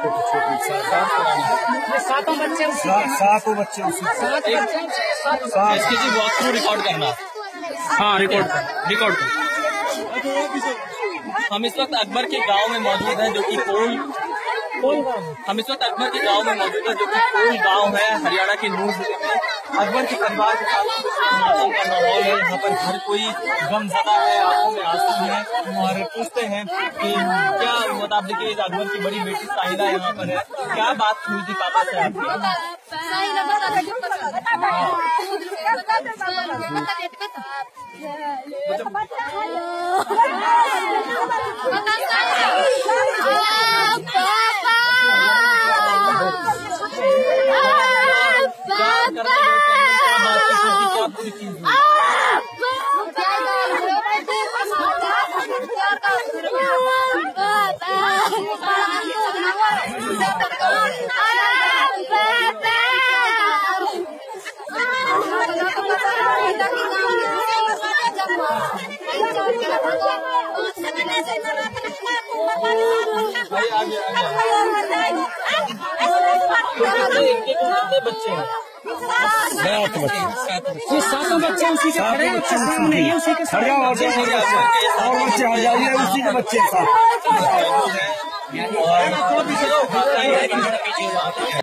छोटे छोटे सातों बच्चे उसी इसकी जी वॉक थ्रू रिकॉर्ड करना। हाँ रिकॉर्ड कर। हम इस वक्त अकबर के गांव में मौजूद हैं जो कि कोल हम इस वक्त अकबर के गांव में मौजूद है जो कि कोल गांव है हरियाणा के नूर जिले में। अकबर के परिवार के साथ मौसम का माहौल है। यहाँ पर हर कोई गमज़दा है, आंखों में आंसू है और पूछते हैं कि क्या मतलब देखिए अकबर की बड़ी बेटी साहिला यहाँ पर है, क्या बात हुई थी पापा से आपकी? बच्चे हैं 7 बच्चे। ये सातों बच्चे उसी के खड़े हैं, नहीं है उसी के और बच्चे हरियाणा है उसी के बच्चे साथ।